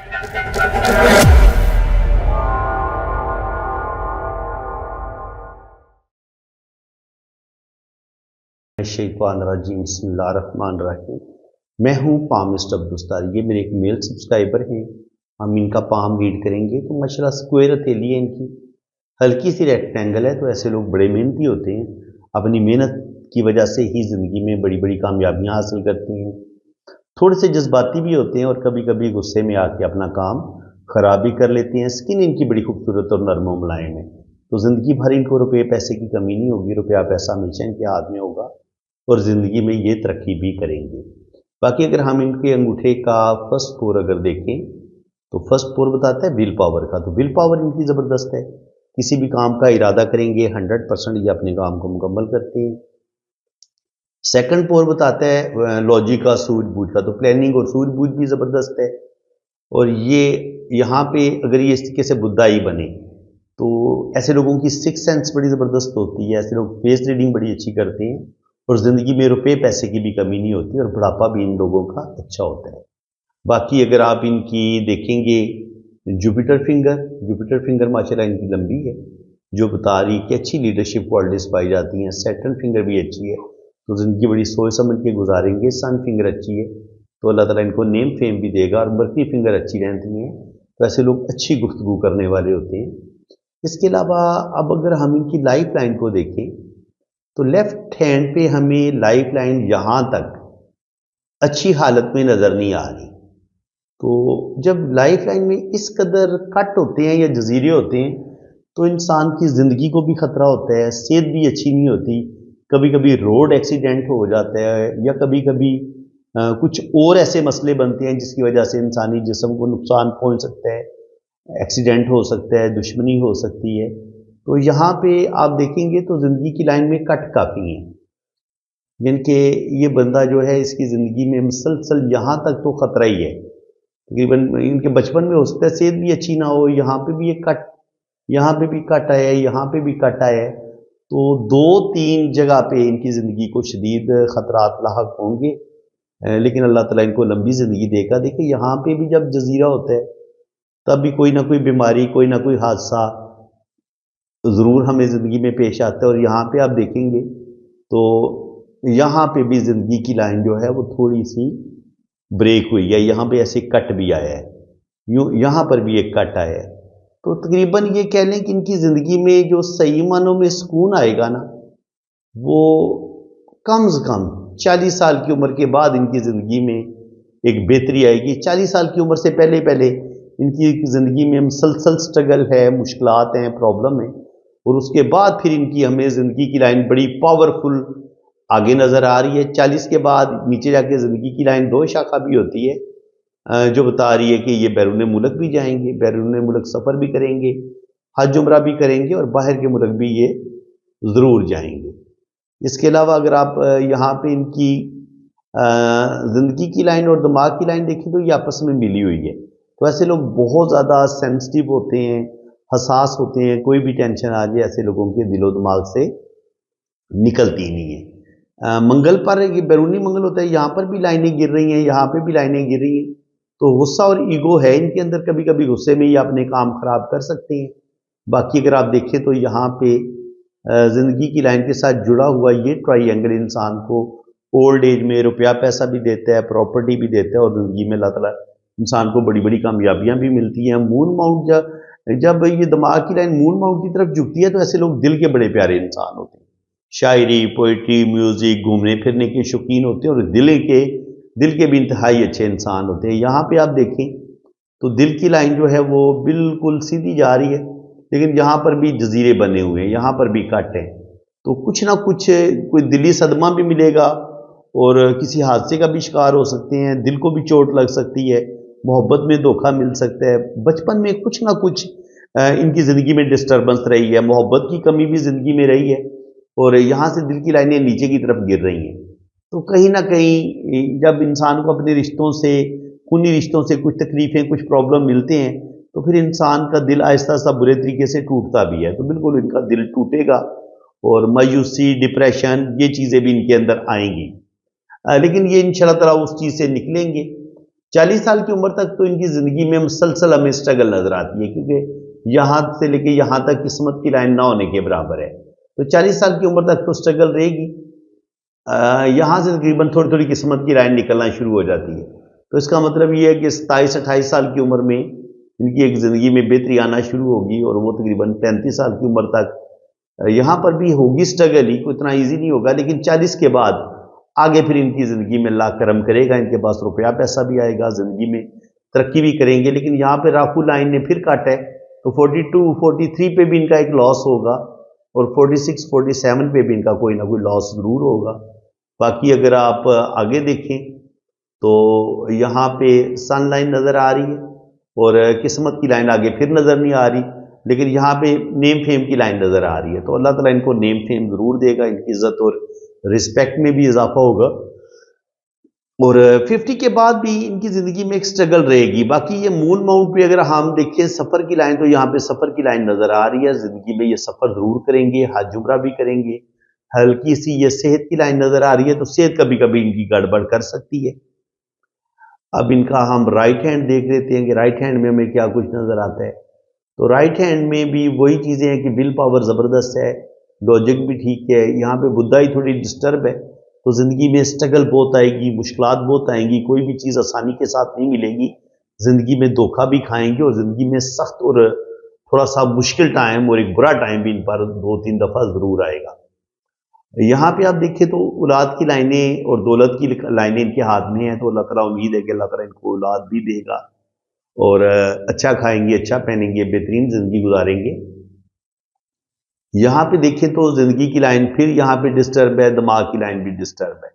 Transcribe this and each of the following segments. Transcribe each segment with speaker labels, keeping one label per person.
Speaker 1: शैतानिर्रजीम बिस्मिल्लाहिर्रहमानिर्रहीम। मैं हूँ पाम मिस्टर अब्दुस्तार। ये मेरे एक मेल सब्सक्राइबर हैं। हम इनका पाम रीड करेंगे तो माशाल्लाह स्क्वायर हथेली है इनकी, हल्की सी रेक्टेंगल है। तो ऐसे लोग बड़े मेहनती होते हैं, अपनी मेहनत की वजह से ही ज़िंदगी में बड़ी बड़ी कामयाबियाँ हासिल करते हैं। थोड़े से जज्बाती भी होते हैं और कभी कभी गुस्से में आके अपना काम ख़राब भी कर लेते हैं। स्किन इनकी बड़ी खूबसूरत और नरम व मुलायम है, तो ज़िंदगी भर इनको रुपये पैसे की कमी नहीं होगी। रुपया पैसा हमेशा इनके हाथ में होगा और ज़िंदगी में ये तरक्की भी करेंगे। बाकी अगर हम इनके अंगूठे का फर्स्ट फोर अगर देखें तो फर्स्ट फोर बताता है विल पावर का। तो विल पावर इनकी ज़बरदस्त है, किसी भी काम का इरादा करेंगे 100% ये अपने काम को मुकम्मल करते हैं। सेकंड पोर बताता है लॉजिक का, सूझबूझ का। तो प्लानिंग और सूझबूझ भी ज़बरदस्त है। और ये यहाँ पे अगर ये इस तरीके से बुद्धाई बने तो ऐसे लोगों की सिक्स सेंस बड़ी ज़बरदस्त होती है। ऐसे लोग फेस रीडिंग बड़ी अच्छी करते हैं और ज़िंदगी में रुपये पैसे की भी कमी नहीं होती और बुढ़ापा भी इन लोगों का अच्छा होता है। बाकी अगर आप इनकी देखेंगे जुपिटर फिंगर माशाल्लाह इनकी लंबी है, जो बता रही कि अच्छी लीडरशिप क्वालिटीज़ पाई जाती हैं। सैटर्न फिंगर भी अच्छी है, तो ज़िंदगी बड़ी सोच समझ के गुजारेंगे। सन फिंगर अच्छी है तो अल्लाह ताला इनको नेम फेम भी देगा। और मर्करी फिंगर अच्छी रहती है, तो ऐसे लोग अच्छी गुफ्तगू करने वाले होते हैं। इसके अलावा अब अगर हम इनकी लाइफ लाइन को देखें तो लेफ्ट हैंड पे हमें लाइफ लाइन यहाँ तक अच्छी हालत में नज़र नहीं आ रही। तो जब लाइफ लाइन में इस कदर कट होते हैं या जजीरे होते हैं तो इंसान की ज़िंदगी को भी ख़तरा होता है, सेहत भी अच्छी नहीं होती। कभी कभी रोड एक्सीडेंट हो जाता है या कभी कभी कुछ और ऐसे मसले बनते हैं जिसकी वजह से इंसानी जिस्म को नुकसान पहुंच सकता है, एक्सीडेंट हो सकता है, दुश्मनी हो सकती है। तो यहाँ पे आप देखेंगे तो ज़िंदगी की लाइन में कट काफ़ी हैं, जिनके ये बंदा जो है इसकी ज़िंदगी में मुसलसल यहाँ तक तो ख़तरा ही है। तकरीबन इनके बचपन में हो सकता है सेहत भी अच्छी ना हो, यहाँ पे भी एक कट, यहाँ पे भी कट आया है, यहाँ पे भी कट आया है। तो 2-3 जगह पे इनकी ज़िंदगी को शदीद ख़तरात लाहक होंगे, लेकिन अल्लाह ताला इनको लंबी ज़िंदगी देगा। देखिए यहाँ पे भी जब जजीरा होता है तब भी कोई ना कोई बीमारी, कोई ना कोई हादसा ज़रूर हमें ज़िंदगी में पेश आता है। और यहाँ पे आप देखेंगे तो यहाँ पे भी ज़िंदगी की लाइन जो है वो थोड़ी सी ब्रेक हुई है, यहाँ पे ऐसे कट भी आया है, यूँ यहाँ पर भी एक कट आया है। तो तकरीबन ये कह लें कि इनकी ज़िंदगी में जो सही मानों में सुकून आएगा ना, वो कम से कम 40 साल की उम्र के बाद इनकी ज़िंदगी में एक बेहतरी आएगी। 40 साल की उम्र से पहले पहले इनकी ज़िंदगी में मुसलसल स्ट्रगल है, मुश्किलात हैं, प्रॉब्लम है। और उसके बाद फिर इनकी हमें ज़िंदगी की लाइन बड़ी पावरफुल आगे नज़र आ रही है। 40 के बाद नीचे जाके ज़िंदगी की लाइन 2 शाखा भी होती है, जो बता रही है कि ये बैरून मुल्क भी जाएंगे, बैरून मुल्क सफ़र भी करेंगे, हज उम्रा भी करेंगे और बाहर के मुल्क भी ये ज़रूर जाएंगे। इसके अलावा अगर आप यहाँ पे इनकी ज़िंदगी की लाइन और दिमाग की लाइन देखें तो ये आपस में मिली हुई है। तो ऐसे लोग बहुत ज़्यादा सेंसिटिव होते हैं, हसास होते हैं। कोई भी टेंशन आ जाए ऐसे लोगों के दिलो दिमाग से निकलती नहीं है। मंगल पर ये बैरूनी मंगल होता है, यहाँ पर भी लाइनें गिर रही हैं, यहाँ पे भी लाइनें गिर रही हैं। तो गुस्सा और ईगो है इनके अंदर, कभी कभी गुस्से में ही अपने काम खराब कर सकते हैं। बाकी अगर आप देखें तो यहाँ पे ज़िंदगी की लाइन के साथ जुड़ा हुआ ये ट्राइंगल इंसान को ओल्ड एज में रुपया पैसा भी देता है, प्रॉपर्टी भी देता है और ज़िंदगी में अल्लाह ताला इंसान को बड़ी बड़ी कामयाबियाँ भी मिलती हैं। मून माउंट जब ये दिमाग की लाइन मून माउंट की तरफ झुकती है तो ऐसे लोग दिल के बड़े प्यारे इंसान होते हैं। शायरी, पोइट्री, म्यूज़िक, घूमने फिरने के शौकीन होते हैं और दिल के भी इंतहाई अच्छे इंसान होते हैं। यहाँ पे आप देखें तो दिल की लाइन जो है वो बिल्कुल सीधी जा रही है, लेकिन यहाँ पर भी जजीरे बने हुए हैं, यहाँ पर भी कट है। तो कुछ ना कुछ कोई दिली सदमा भी मिलेगा और किसी हादसे का भी शिकार हो सकते हैं, दिल को भी चोट लग सकती है, मोहब्बत में धोखा मिल सकता है। बचपन में कुछ ना कुछ इनकी ज़िंदगी में डिस्टर्बेंस रही है, मोहब्बत की कमी भी ज़िंदगी में रही है और यहाँ से दिल की लाइनें नीचे की तरफ गिर रही हैं। तो कहीं ना कहीं जब इंसान को अपने रिश्तों से, खूनी रिश्तों से कुछ तकलीफ़ें, कुछ प्रॉब्लम मिलते हैं तो फिर इंसान का दिल आहिस्ता आहिस्ता बुरे तरीके से टूटता भी है। तो बिल्कुल इनका दिल टूटेगा और मायूसी, डिप्रेशन, ये चीज़ें भी इनके अंदर आएंगी। लेकिन ये इंशाल्लाह ताला उस चीज़ से निकलेंगे। 40 साल की उम्र तक तो इनकी ज़िंदगी में मुसलसल हमें स्ट्रगल नज़र आती है, क्योंकि यहाँ से लेके यहाँ तक किस्मत की लाइन ना होने के बराबर है। तो 40 साल की उम्र तक तो स्ट्रगल रहेगी। यहाँ से तकरीबन थोड़ी थोड़ी किस्मत की लाइन निकलना शुरू हो जाती है। तो इसका मतलब ये है कि 27-28 साल की उम्र में इनकी एक ज़िंदगी में बेहतरी आना शुरू होगी, और वो तकरीबन 35 साल की उम्र तक यहाँ पर भी होगी स्ट्रगल ही, कोई इतना ईजी नहीं होगा। लेकिन 40 के बाद आगे फिर इनकी ज़िंदगी में अल्लाह करम करेगा, इनके पास रुपया पैसा भी आएगा, ज़िंदगी में तरक्की भी करेंगे। लेकिन यहाँ पे राखू लाइन ने फिर काटा है, तो 42-43 पे भी इनका एक लॉस होगा, और 46-47 पे भी इनका कोई ना कोई लॉस ज़रूर होगा। बाकी अगर आप आगे देखें तो यहाँ पे सन लाइन नज़र आ रही है, और किस्मत की लाइन आगे फिर नज़र नहीं आ रही, लेकिन यहाँ पे नेम फेम की लाइन नज़र आ रही है। तो अल्लाह ताला इनको नेम फेम ज़रूर देगा, इनकी इज़्ज़त और रिस्पेक्ट में भी इजाफा होगा, और 50 के बाद भी इनकी ज़िंदगी में एक स्ट्रगल रहेगी। बाकी ये मून माउंट पे अगर हम देखें सफ़र की लाइन, तो यहाँ पे सफ़र की लाइन नज़र आ रही है। ज़िंदगी में ये सफ़र ज़रूर करेंगे, हज उम्रा भी करेंगे। हल्की सी ये सेहत की लाइन नज़र आ रही है, तो सेहत कभी कभी इनकी गड़बड़ कर सकती है। अब इनका हम राइट हैंड देख लेते हैं कि राइट हैंड में हमें क्या कुछ नज़र आता है। तो राइट हैंड में भी वही चीज़ें हैं कि विल पावर ज़बरदस्त है, लॉजिक भी ठीक है। यहाँ पे बुद्धाई थोड़ी डिस्टर्ब है, तो ज़िंदगी में स्ट्रगल बहुत आएगी, मुश्किलात बहुत आएंगी, कोई भी चीज़ आसानी के साथ नहीं मिलेगी। ज़िंदगी में धोखा भी खाएंगे, और ज़िंदगी में सख्त और थोड़ा सा मुश्किल टाइम और एक बुरा टाइम भी इन पर 2-3 दफ़ा ज़रूर आएगा। यहाँ पे आप देखें तो औलाद की लाइनें और दौलत की लाइनें इनके हाथ में हैं, तो अल्लाह ताला उम्मीद है कि अल्लाह ताला इनको औलाद भी देगा, और अच्छा खाएंगे, अच्छा पहनेंगे, बेहतरीन ज़िंदगी गुजारेंगे। यहाँ पे देखें तो ज़िंदगी की लाइन फिर यहाँ पे डिस्टर्ब है, दिमाग की लाइन भी डिस्टर्ब है,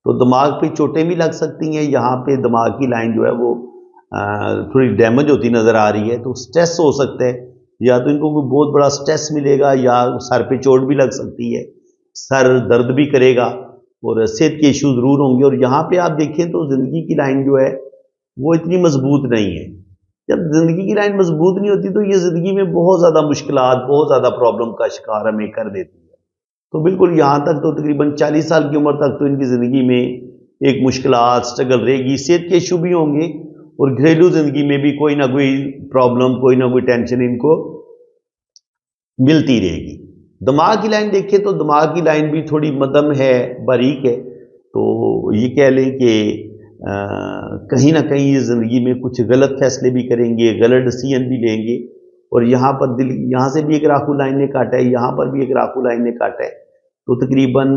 Speaker 1: तो दिमाग पे चोटें भी लग सकती हैं। यहाँ पे दिमाग की लाइन जो है वो थोड़ी डैमेज होती नज़र आ रही है, तो स्ट्रेस हो सकता है, या तो इनको कोई बहुत बड़ा स्ट्रेस मिलेगा, या सर पे चोट भी लग सकती है, सर दर्द भी करेगा, और सेहत के इशू ज़रूर होंगे। और यहाँ पे आप देखें तो ज़िंदगी की लाइन जो है वो इतनी मजबूत नहीं है। जब ज़िंदगी की लाइन मजबूत नहीं होती, तो ये ज़िंदगी में बहुत ज़्यादा मुश्किलात, बहुत ज़्यादा प्रॉब्लम का शिकार हमें कर देती है। तो बिल्कुल यहाँ तक तो तकरीबन 40 साल की उम्र तक तो इनकी ज़िंदगी में एक मुश्किलात, स्ट्रगल रहेगी, सेहत के इशू भी होंगे, और घरेलू ज़िंदगी में भी कोई ना कोई प्रॉब्लम, कोई ना कोई टेंशन इनको मिलती रहेगी। दिमाग की लाइन देखें तो दिमाग की लाइन भी थोड़ी मध्यम है, बारीक है, तो ये कह लें कि कहीं ना कहीं ये ज़िंदगी में कुछ गलत फैसले भी करेंगे, गलत डिसीजन भी लेंगे। और यहाँ पर दिल, यहाँ से भी एक राखू लाइन ने काटा है, यहाँ पर भी एक राखू लाइन ने काटा है, तो तकरीबन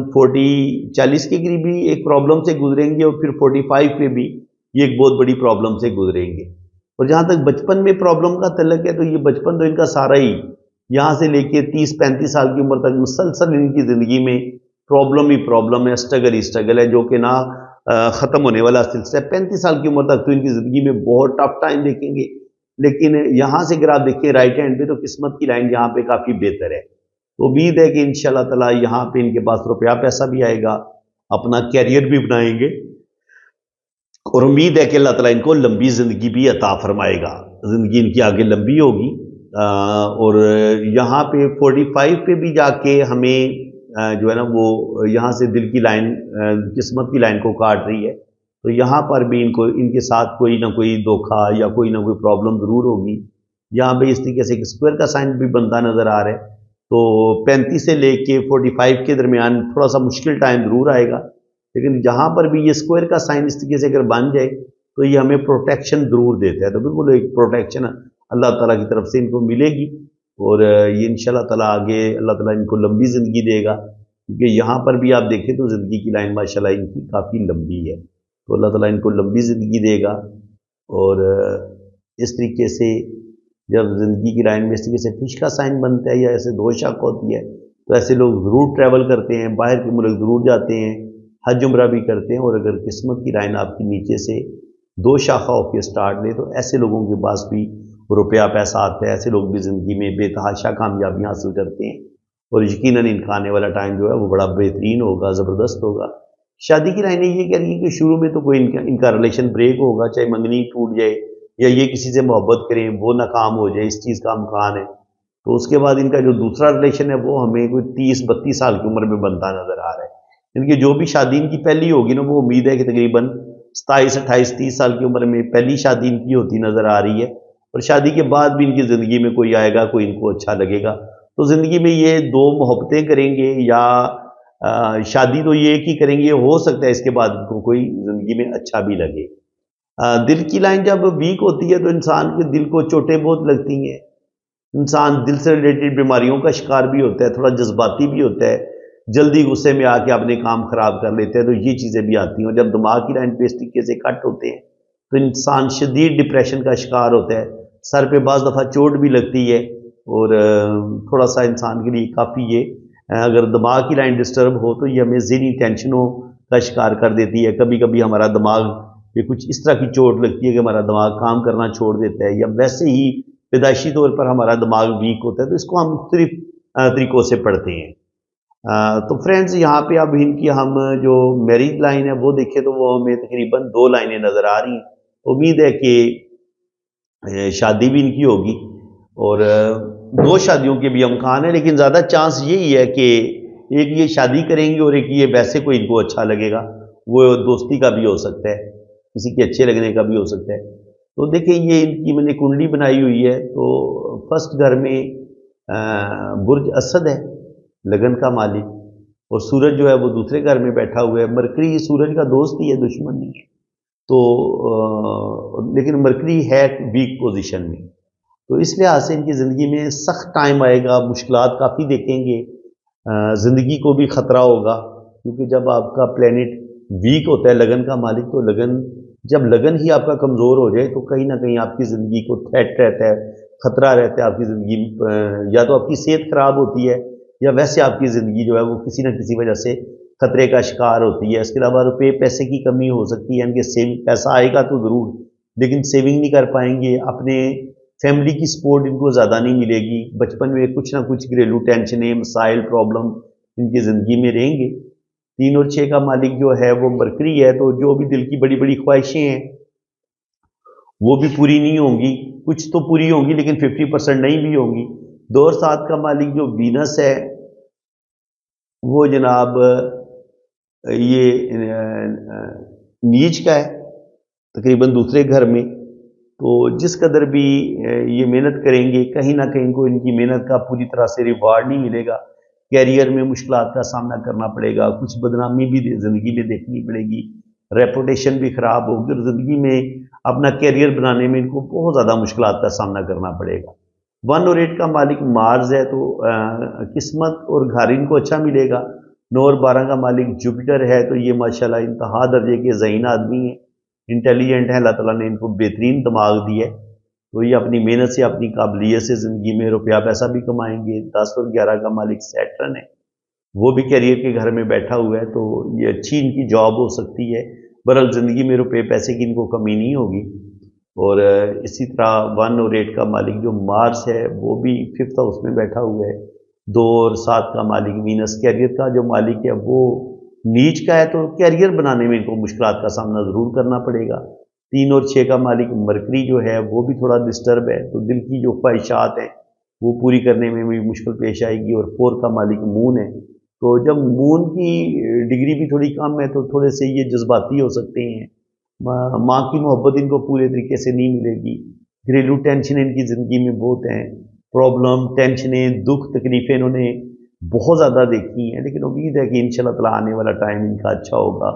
Speaker 1: 40 के करीब भी एक प्रॉब्लम से गुजरेंगे, और फिर 45 पे भी ये एक बहुत बड़ी प्रॉब्लम से गुजरेंगे। और जहाँ तक बचपन में प्रॉब्लम का तल्लक है, तो ये बचपन तो इनका सारा ही यहाँ से लेके 30-35 साल की उम्र तक मुसलसल इनकी ज़िंदगी में प्रॉब्लम ही प्रॉब्लम है, स्ट्रगल ही स्ट्रगल है, जो कि ना ख़त्म होने वाला सिलसिला है। 35 साल की उम्र तक तो इनकी ज़िंदगी में बहुत टफ टाइम देखेंगे। लेकिन यहाँ से अगर आप देखिए राइट हैंड पे, तो किस्मत की लाइन यहाँ पे काफ़ी बेहतर है। तो उम्मीद है कि इंशाल्लाह ताला यहाँ पे इनके पास रुपया पैसा भी आएगा, अपना कैरियर भी बनाएंगे, और उम्मीद है कि अल्लाह ताला इनको लंबी ज़िंदगी भी अता फरमाएगा, ज़िंदगी इनकी आगे लंबी होगी। और यहाँ पे 45 पे भी जाके हमें जो है ना वो यहाँ से दिल की लाइन, किस्मत की लाइन को काट रही है, तो यहाँ पर भी इनको, इनके साथ कोई ना कोई धोखा या कोई ना कोई प्रॉब्लम ज़रूर होगी। यहाँ पे इस तरीके से एक स्क्वायर का साइन भी बनता नज़र आ रहा है, तो 35 से लेके 45 के दरमियान थोड़ा सा मुश्किल टाइम ज़रूर आएगा। लेकिन जहाँ पर भी ये स्क्वायर का साइन इस तरीके से अगर बन जाए, तो ये हमें प्रोटेक्शन ज़रूर देता है। तो बिल्कुल एक प्रोटेक्शन अल्लाह ताला की तरफ से इनको मिलेगी, और ये इंशाल्लाह ताला आगे अल्लाह ताला इनको लंबी ज़िंदगी देगा, क्योंकि यहाँ पर भी आप देखें तो ज़िंदगी की लाइन माशाल्लाह इनकी काफ़ी लंबी है। तो अल्लाह ताला इनको लंबी ज़िंदगी देगा। और इस तरीके से जब ज़िंदगी की लाइन में इस तरीके से फिश का साइन बनता है, या ऐसे दो शाख होती है, तो ऐसे लोग ज़रूर ट्रैवल करते हैं, बाहर के मुल्क ज़रूर जाते हैं, हज उम्रा भी करते हैं। और अगर किस्मत की लाइन आपकी नीचे से दो शाखा होकर स्टार्ट ले, तो ऐसे लोगों के पास भी रुपया पैसा आता है, ऐसे लोग भी ज़िंदगी में बेतहाशा कामयाबियाँ हासिल करते हैं। और यकीनन इनका आने वाला टाइम जो है वो बड़ा बेहतरीन होगा, ज़बरदस्त होगा। शादी की लाइनें ये कह रही है कि शुरू में तो कोई इनका रिलेशन ब्रेक होगा, चाहे मंगनी टूट जाए, या ये किसी से मोहब्बत करें वो नाकाम हो जाए, इस चीज़ का इम्कान है। तो उसके बाद इनका जो दूसरा रिलेशन है वो हमें कोई 30-32 साल की उम्र में बनता नज़र आ रहा है। इनकी जो भी शादी इनकी पहली होगी ना, वो उम्मीद है कि तकरीबन 27, 28, 30 साल की उम्र में पहली शादी इनकी होती नज़र आ रही है, और शादी के बाद भी इनकी ज़िंदगी में कोई आएगा, कोई इनको अच्छा लगेगा। तो ज़िंदगी में ये दो मोहब्बतें करेंगे या शादी तो ये एक ही करेंगे, हो सकता है इसके बाद इनको कोई ज़िंदगी में अच्छा भी लगे। दिल की लाइन जब वीक होती है तो इंसान के दिल को चोटें बहुत लगती हैं, इंसान दिल से रिलेटेड बीमारियों का शिकार भी होता है, थोड़ा जज्बाती भी होता है, जल्दी गुस्से में आके अपने काम खराब कर लेते हैं, तो ये चीज़ें भी आती हैं। और जब दिमाग की लाइन पे इस तरीके से कट होते हैं तो इंसान शदीद डिप्रेशन का शिकार होता है, सर पे बाज़ दफ़ा चोट भी लगती है, और थोड़ा सा इंसान के लिए काफ़ी ये अगर दिमाग की लाइन डिस्टर्ब हो तो ये हमें ज़हनी टेंशनों का शिकार कर देती है। कभी कभी हमारा दिमाग ये कुछ इस तरह की चोट लगती है कि हमारा दिमाग काम करना छोड़ देता है, या वैसे ही पैदाइशी तौर पर हमारा दिमाग वीक होता है, तो इसको हम मुख्तलिफ तरीक़ों से पढ़ते हैं। तो फ्रेंड्स, यहाँ पे अब इनकी हम जो मैरिज लाइन है वो देखें तो वो हमें तकरीबन 2 लाइनें नज़र आ रही हैं। उम्मीद है कि शादी भी इनकी होगी, और 2 शादियों के भी अमकान है, लेकिन ज़्यादा चांस यही है कि एक ये शादी करेंगे और एक ये वैसे कोई इनको अच्छा लगेगा, वो दोस्ती का भी हो सकता है, किसी के अच्छे लगने का भी हो सकता है। तो देखिए, ये इनकी मैंने कुंडली बनाई हुई है, तो फर्स्ट घर में बुर्ज असद है, लगन का मालिक, और सूरज जो है वो दूसरे घर में बैठा हुआ है। मरकरी सूरज का दोस्त ही है, दुश्मन नहीं है। तो लेकिन मरकरी है वीक पोजीशन में, तो इस लिहाज से इनकी ज़िंदगी में सख्त टाइम आएगा, मुश्किलात काफ़ी देखेंगे, ज़िंदगी को भी ख़तरा होगा, क्योंकि जब आपका प्लेनेट वीक होता है लगन का मालिक, तो जब लगन ही आपका कमज़ोर हो जाए तो कहीं ना कहीं आपकी ज़िंदगी को थ्रेट रहता है, ख़तरा रहता है आपकी ज़िंदगी में, या तो आपकी सेहत ख़राब होती है, या वैसे आपकी ज़िंदगी जो है वो किसी न किसी वजह से खतरे का शिकार होती है। इसके अलावा रुपये पैसे की कमी हो सकती है, इनके पैसा आएगा तो ज़रूर, लेकिन सेविंग नहीं कर पाएंगे, अपने फैमिली की सपोर्ट इनको ज़्यादा नहीं मिलेगी, बचपन में कुछ ना कुछ घरेलू टेंशनें, मसाइल, प्रॉब्लम इनकी ज़िंदगी में रहेंगे। 3 और 6 का मालिक जो है वो मरकरी है, तो जो भी दिल की बड़ी बड़ी ख्वाहिशें हैं वो भी पूरी नहीं होंगी, कुछ तो पूरी होंगी लेकिन 50% नहीं भी होंगी। 2 और 7 का मालिक जो वीनस है वो जनाब ये नीच का है, तकरीबन दूसरे घर में। तो जिस कदर भी ये मेहनत करेंगे, कहीं ना कहीं इनको इनकी मेहनत का पूरी तरह से रिवार्ड नहीं मिलेगा। कैरियर में मुश्किलात का सामना करना पड़ेगा, कुछ बदनामी भी ज़िंदगी में देखनी पड़ेगी, रेपुटेशन भी ख़राब होगी, और ज़िंदगी में अपना कैरियर बनाने में इनको बहुत ज़्यादा मुश्किलात का सामना करना पड़ेगा। 1 और 8 का मालिक मार्स है, तो किस्मत और घर इनको अच्छा मिलेगा। 9 और 12 का मालिक जुपिटर है, तो ये माशाल्लाह इंतहा दर्जे के ज़हीन आदमी हैं, इंटेलिजेंट है, अल्लाह ताला ने इनको बेहतरीन दिमाग दिया है, तो ये अपनी मेहनत से, अपनी काबिलियत से ज़िंदगी में रुपया पैसा भी कमाएंगे। 10 और 11 का मालिक सैटर्न है, वो भी कैरियर के घर में बैठा हुआ है, तो ये अच्छी इनकी जॉब हो सकती है। बहरहाल ज़िंदगी में रुपये पैसे की इनको कमी नहीं होगी। और इसी तरह 1 और 8 का मालिक जो मार्स है वो भी 5th हाउस में बैठा हुआ है। 2 और 7 का मालिक वीनस, कैरियर का जो मालिक है वो नीच का है, तो कैरियर बनाने में इनको मुश्किलात का सामना ज़रूर करना पड़ेगा। 3 और 6 का मालिक मरकरी जो है वो भी थोड़ा डिस्टर्ब है, तो दिल की जो ख्वाहिशात हैं वो पूरी करने में भी मुश्किल पेश आएगी। और 4 का मालिक मून है, तो जब मून की डिग्री भी थोड़ी कम है तो थोड़े से ये जज्बाती हो सकते हैं, माँ की मोहब्बत इनको पूरे तरीके से नहीं मिलेगी, घरेलू टेंशन इनकी ज़िंदगी में बहुत हैं, प्रॉब्लम, टेंशनें, दुख, तकलीफ़ें इन्होंने बहुत ज़्यादा देखी हैं, लेकिन उम्मीद है कि इंशाल्लाह ताला आने वाला टाइम इनका अच्छा होगा,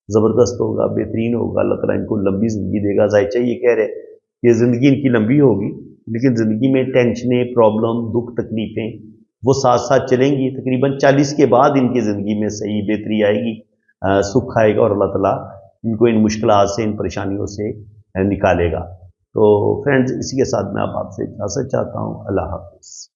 Speaker 1: ज़बरदस्त होगा, बेहतरीन होगा। अल्लाह ताला इनको लंबी ज़िंदगी देगा। ज़ाहिर ये कह रहे कि ज़िंदगी इनकी लंबी होगी, लेकिन ज़िंदगी में टेंशनें, प्रॉब्लम, दुख, तकलीफ़ें वो साथ साथ चलेंगी। तकरीबन 40 के बाद इनकी ज़िंदगी में सही बेहतरी आएगी, सुख आएगा, और अल्लाह ताला इनको इन मुश्किलात से, इन परेशानियों से निकालेगा। तो फ्रेंड्स, इसी के साथ मैं अब आपसे इजाज़त चाहता हूँ। अल्लाह हाफ़िज़।